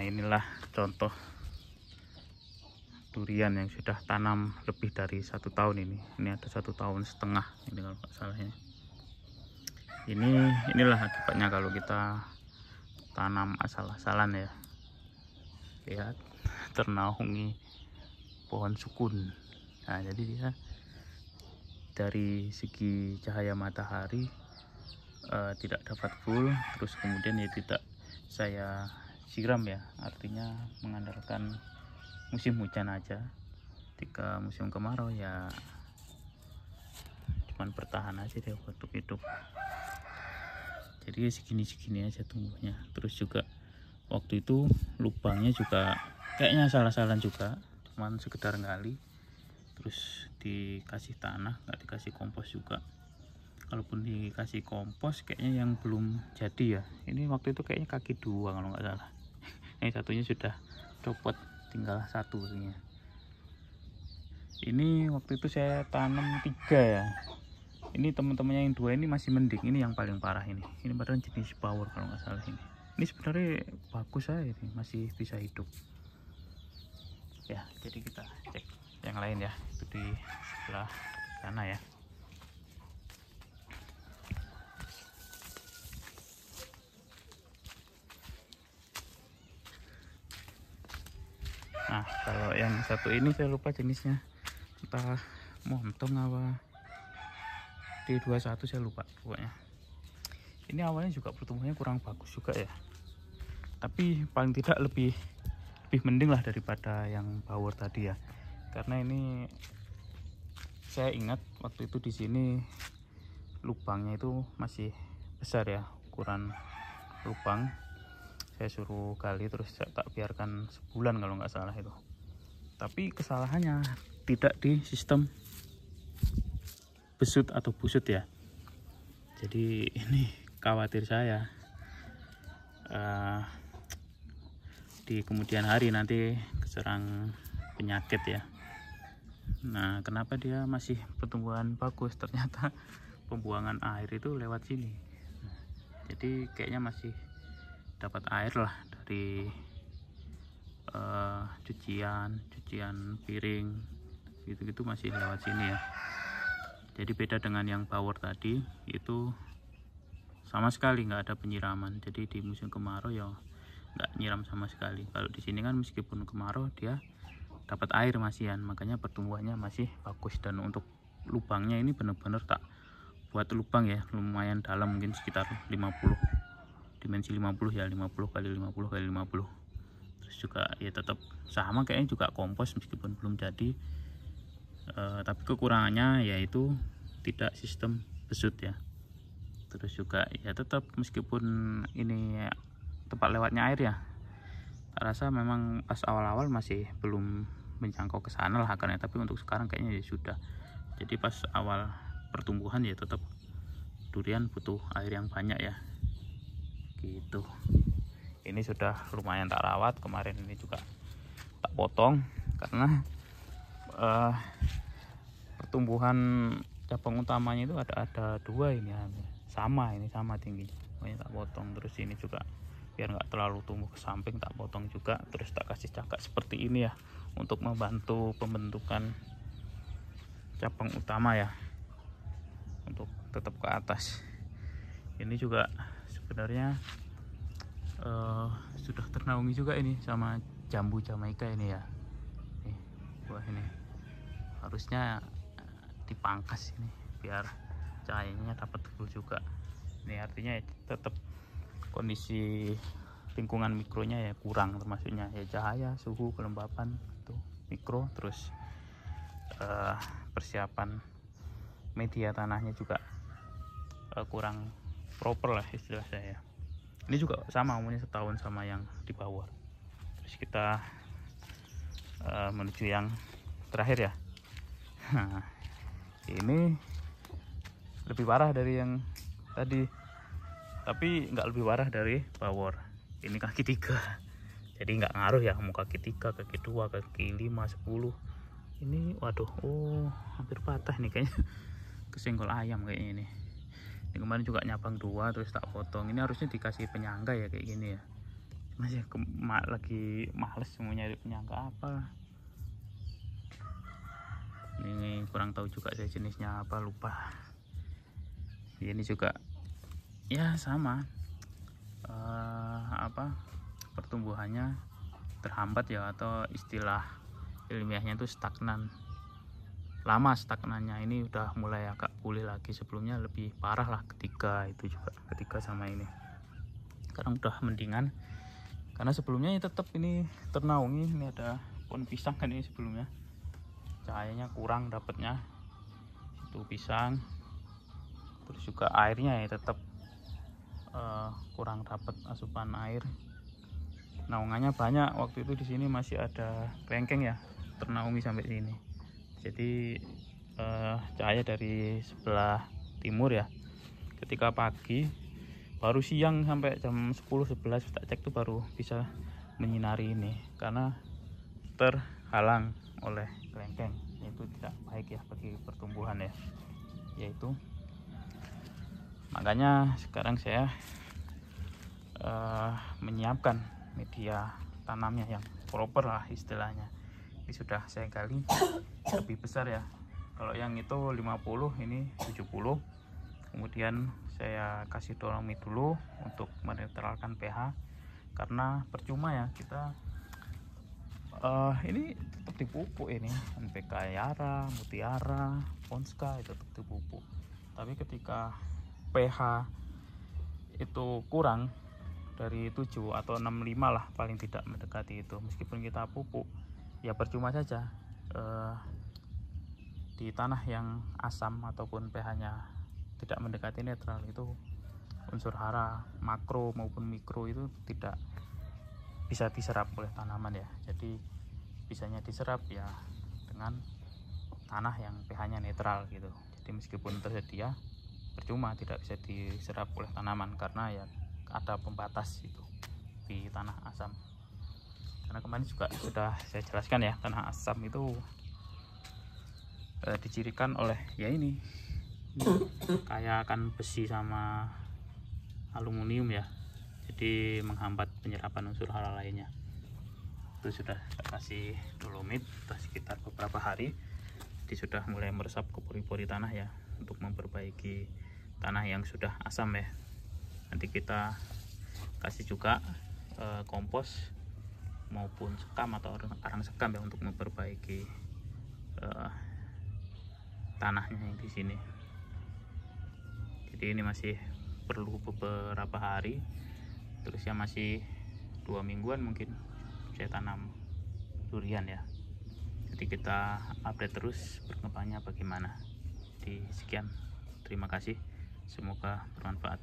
Inilah contoh durian yang sudah tanam lebih dari 1 tahun ini. Ini ada 1,5 tahun ini kalau nggak salah ya. Inilah akibatnya kalau kita tanam asal-asalan ya. Lihat, ternaungi pohon sukun. Nah, jadi dia dari segi cahaya matahari tidak dapat full, terus kemudian ya tidak saya siram ya, artinya mengandalkan musim hujan aja. Ketika musim kemarau ya cuman bertahan aja dia untuk hidup. Jadi segini-segini aja tumbuhnya. Terus juga waktu itu lubangnya juga kayaknya salah-salah juga, cuman sekedar gali terus dikasih tanah, nggak dikasih kompos juga. Kalaupun dikasih kompos kayaknya yang belum jadi ya. Ini waktu itu kayaknya kaki 2 kalau nggak salah. Ini satunya sudah copot, tinggal 1 ini. Ini waktu itu saya tanam 3 ya. Ini teman-temannya yang 2 ini masih mending. Ini yang paling parah ini. Ini padahal jenis power kalau nggak salah ini. Ini sebenarnya bagus saya ini, masih bisa hidup. Ya, jadi kita cek yang lain ya. Itu di sebelah sana ya. Nah, kalau yang satu ini saya lupa jenisnya, entah montong apa D21 saya lupa pokoknya. Ini awalnya juga pertumbuhannya kurang bagus juga ya, tapi paling tidak lebih mending lah daripada yang power tadi ya. Karena ini saya ingat waktu itu di sini lubangnya itu masih besar ya, ukuran lubang. Saya suruh gali terus saya tak biarkan sebulan kalau nggak salah itu. Tapi kesalahannya tidak di sistem besut atau busut ya. Jadi ini khawatir saya di kemudian hari nanti keserang penyakit ya. Nah, kenapa dia masih pertumbuhan bagus? Ternyata pembuangan air itu lewat sini. Jadi kayaknya masih dapat air lah dari cucian piring gitu-gitu, masih lewat sini ya. Jadi beda dengan yang power tadi, itu sama sekali nggak ada penyiraman. Jadi di musim kemarau ya nggak nyiram sama sekali. Kalau di sini kan meskipun kemarau dia dapat air masihan, makanya pertumbuhannya masih bagus. Dan untuk lubangnya ini benar-benar tak buat lubang ya, lumayan dalam, mungkin sekitar 50, dimensi 50 ya, 50 kali 50 kali 50. Terus juga ya tetap sama kayaknya juga kompos meskipun belum jadi, tapi kekurangannya yaitu tidak sistem besut ya. Terus juga ya tetap meskipun ini tempat lewatnya air ya, tak rasa memang pas awal-awal masih belum menjangkau ke sana lah akarnya, tapi untuk sekarang kayaknya ya sudah. Jadi pas awal pertumbuhan ya tetap durian butuh air yang banyak ya gitu. Ini sudah lumayan tak rawat, kemarin ini juga tak potong karena pertumbuhan cabang utamanya itu ada 2 ini ya. Sama tingginya, makanya tak potong. Terus ini juga biar nggak terlalu tumbuh ke samping tak potong juga, terus tak kasih cakak seperti ini ya untuk membantu pembentukan cabang utama ya, untuk tetap ke atas. Ini juga sebenarnya sudah ternaungi juga ini sama jambu Jamaika ini ya. Nih, buah ini harusnya dipangkas ini biar cahayanya dapat full juga. Ini artinya ya, tetap kondisi lingkungan mikronya ya kurang, termasuknya ya cahaya, suhu, kelembapan itu mikro. Terus persiapan media tanahnya juga kurang proper lah istilah saya. Ini juga sama umurnya 1 tahun sama yang di bawah. Terus kita menuju yang terakhir ya. Nah, ini lebih parah dari yang tadi, tapi nggak lebih parah dari bawor. Ini kaki 3, jadi nggak ngaruh ya mau kaki 3, kaki 2, kaki 5, 10. Ini waduh, hampir patah nih kayaknya, kesenggol ayam kayaknya ini. Ini kemarin juga nyabang 2 terus tak potong. Ini harusnya dikasih penyangga ya kayak gini ya, masih lagi males mau nyari penyangga apa. Ini kurang tahu juga saya jenisnya apa, lupa. Ini juga ya sama, pertumbuhannya terhambat ya, atau istilah ilmiahnya itu stagnan. Lama stagnannya, ini udah mulai agak pulih lagi. Sebelumnya lebih parah lah ketiga sama ini. Sekarang udah mendingan, karena sebelumnya tetap ini ternaungi. Ini ada pohon pisang kan ini sebelumnya, cahayanya kurang dapatnya, itu pisang. Terus juga airnya ya tetap kurang dapat asupan air. Naungannya banyak waktu itu, di sini masih ada kelengkeng ya, ternaungi sampai sini. Jadi cahaya dari sebelah timur ya, ketika pagi baru siang sampai jam 10-11 tak cek tuh baru bisa menyinari ini, karena terhalang oleh kelengkeng. Itu tidak baik ya bagi pertumbuhan ya. Yaitu makanya sekarang saya menyiapkan media tanamnya yang proper lah istilahnya. Ini sudah saya gali lebih besar ya. Kalau yang itu 50, ini 70. Kemudian saya kasih dolomit dulu untuk menetralkan pH, karena percuma ya kita ini tetap dipupuk. Ini NPK Yara, Mutiara, Ponska itu tetap dipupuk. Tapi ketika pH itu kurang dari 7 atau 6,5 lah paling tidak mendekati itu, meskipun kita pupuk ya percuma saja. Di tanah yang asam ataupun pH-nya tidak mendekati netral, itu unsur hara makro maupun mikro itu tidak bisa diserap oleh tanaman ya. Jadi bisanya diserap ya dengan tanah yang pH-nya netral gitu. Jadi meskipun tersedia percuma, tidak bisa diserap oleh tanaman, karena ya ada pembatas itu di tanah asam. Karena kemarin juga sudah saya jelaskan ya, tanah asam itu dicirikan oleh ya ini kayak kan besi sama aluminium ya, jadi menghambat penyerapan unsur hara lainnya. Itu sudah saya kasih dolomit sekitar beberapa hari, jadi sudah mulai meresap ke pori-pori tanah ya, untuk memperbaiki tanah yang sudah asam ya. Nanti kita kasih juga kompos maupun sekam atau arang sekam ya, untuk memperbaiki tanahnya yang di sini. Jadi ini masih perlu beberapa hari, terusnya masih 2 mingguan mungkin saya tanam durian ya. Jadi kita update terus perkembangannya bagaimana. Sekian, terima kasih, semoga bermanfaat.